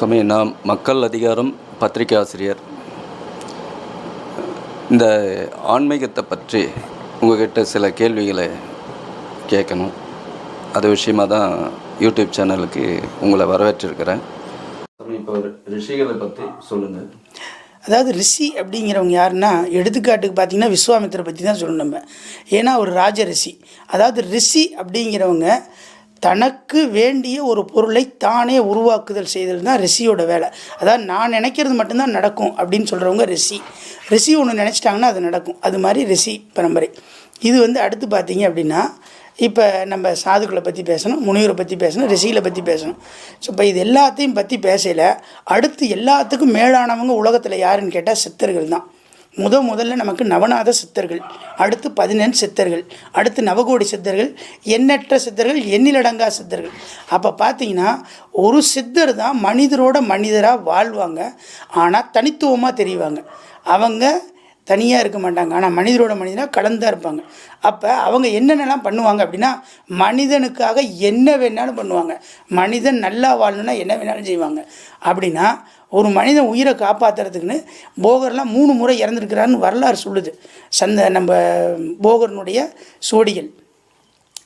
சமயம் நான் மக்கள் அதிகாரம் பத்திரிகை ஆசிரியர். இந்த ஆன்மீகத்தை பற்றி உங்கள்கிட்ட சில கேள்விகளை கேட்கணும். அது விஷயமாக தான் யூடியூப் சேனலுக்கு உங்களை வரவேற்றிருக்கிறேன். இப்போ ரிஷிகளை பற்றி சொல்லுங்கள். அதாவது ரிஷி அப்படிங்கிறவங்க யாருன்னா, எடுத்துக்காட்டுக்கு பார்த்திங்கன்னா விஸ்வாமித்திரை பற்றி தான் சொல்லணும் நம்ம. ஏன்னா ஒரு ராஜ ரிஷி. அதாவது ரிஷி அப்படிங்கிறவங்க தனக்கு வேண்டிய ஒரு பொருளை தானே உருவாக்குதல் செய்தல் தான் ரிஷியோட வேலை. அதாவது நான் நினைக்கிறது மட்டும்தான் நடக்கும் அப்படின்னு சொல்கிறவங்க ரிஷி. ரிஷி ஒன்று நினச்சிட்டாங்கன்னா அது நடக்கும். அது மாதிரி ரிஷி பரம்பரை. இது அடுத்து பார்த்திங்க அப்படின்னா, இப்போ நம்ம சாதுக்களை பற்றி பேசணும், முனிவரை பற்றி பேசணும், ரிஷிகளை பற்றி பேசணும். ஸோ இப்போ இது எல்லாத்தையும் பற்றி பேசல. அடுத்து எல்லாத்துக்கும் மேலானவங்க உலகத்தில் யாருன்னு கேட்டால் சித்தர்கள் தான். முதல்ல நமக்கு நவநாத சித்தர்கள், அடுத்து 14 சித்தர்கள், அடுத்து நவகோடி சித்தர்கள், எண்ணற்ற சித்தர்கள், எண்ணிலடங்கா சித்தர்கள். அப்போ பார்த்தீங்கன்னா ஒரு சித்தர் தான் மனிதரோட மனிதராக வாழ்வாங்க. ஆனால் தனித்துவமாக தெரிவாங்க. அவங்க தனியாக இருக்க மாட்டாங்க, ஆனால் மனிதரோட மனிதனாக கலந்தாக இருப்பாங்க. அப்போ அவங்க என்னென்னலாம் பண்ணுவாங்க அப்படின்னா, மனிதனுக்காக என்ன வேணாலும் பண்ணுவாங்க. மனிதன் நல்லா வாழணுன்னா என்ன வேணாலும் செய்வாங்க. அப்படின்னா ஒரு மனிதன் உயிரை காப்பாற்றுறதுக்குன்னு போகர்லாம் 3 முறை இறந்துருக்கிறான்னு வரலாறு சொல்லுது. நம்ம போகர்னுடைய சோடிகள்.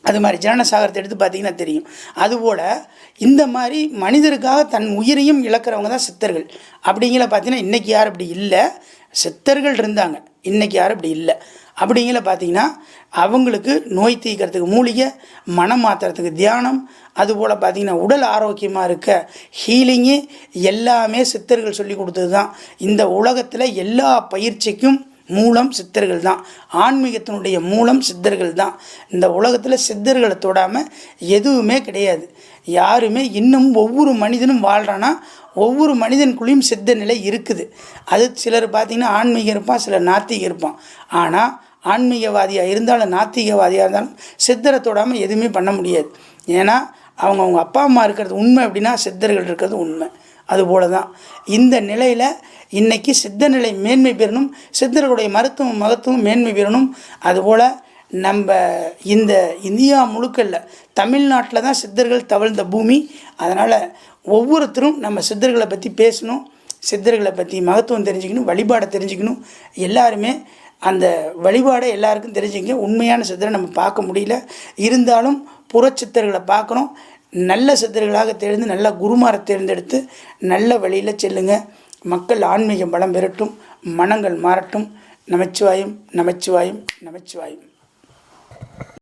அது மாதிரி ஜனனசாகரத்தை எடுத்து பார்த்திங்கன்னா தெரியும். அதுபோல் இந்த மாதிரி மனிதருக்காக தன் உயிரையும் இழக்கிறவங்க தான் சித்தர்கள். அப்படிங்கிற பார்த்திங்கன்னா இன்றைக்கி யார் அப்படி இல்லை. சித்தர்கள் இருந்தாங்க, இன்றைக்கி யாரும் அப்படி இல்லை. அப்படிங்கிற பார்த்திங்கன்னா அவங்களுக்கு நோய் தீர்க்கறதுக்கு மூலிகை, மனம் மாற்றுறதுக்கு தியானம், அதுபோல் பார்த்திங்கன்னா உடல் ஆரோக்கியமாக இருக்க ஹீலிங்கு எல்லாமே சித்தர்கள் சொல்லி கொடுத்தது தான். இந்த உலகத்தில் எல்லா பயிற்சிக்கும் மூலம் சித்தர்கள் தான். ஆன்மீகத்தினுடைய மூலம் சித்தர்கள் தான். இந்த உலகத்தில் சித்தர்களை தொடாமல் எதுவுமே கிடையாது. யாருமே இன்னும் ஒவ்வொரு மனிதனும் வாழ்கிறான்னா ஒவ்வொரு மனிதனுக்குள்ளேயும் சித்த நிலை இருக்குது. அது சிலர் பார்த்திங்கன்னா ஆன்மீகம் இருப்பான், சிலர் நாத்திகம் இருப்பான். ஆனால் ஆன்மீகவாதியாக இருந்தாலும் நாத்திகவாதியாக இருந்தாலும் சித்தரை தொடாமல் எதுவுமே பண்ண முடியாது. ஏன்னா அவங்க அப்பா அம்மா இருக்கிறது உண்மை அப்படின்னா சித்தர்கள் இருக்கிறது உண்மை. அதுபோல தான் இந்த நிலையில் இன்றைக்கி சித்த நிலை மேன்மை பெறணும், சித்தர்களுடைய மகத்துவம் மேன்மை பெறணும். அதுபோல் நம்ம இந்த இந்தியா முழுக்கல்ல தமிழ்நாட்டில் தான் சித்தர்கள் தவழ்ந்த பூமி. அதனால் ஒவ்வொருத்தரும் நம்ம சித்தர்களை பற்றி பேசணும், சித்தர்களை பற்றி மகத்துவம் தெரிஞ்சுக்கணும், வழிபாடை தெரிஞ்சுக்கணும். எல்லாருமே அந்த வழிபாடை எல்லாருக்கும் தெரிஞ்சுங்க. உண்மையான சித்தரை நம்ம பார்க்க முடியல, இருந்தாலும் புறச்சித்தர்களை பார்க்குறோம். நல்ல சித்தர்களாக தெரிந்து நல்ல குருமாரை தேர்ந்தெடுத்து நல்ல வழியில் செல்லுங்க. மக்கள் ஆன்மீகம் பலம் பெறட்டும், மனங்கள் மாறட்டும். நமச்சிவாயம், நமச்சிவாயம், நமச்சிவாயம்.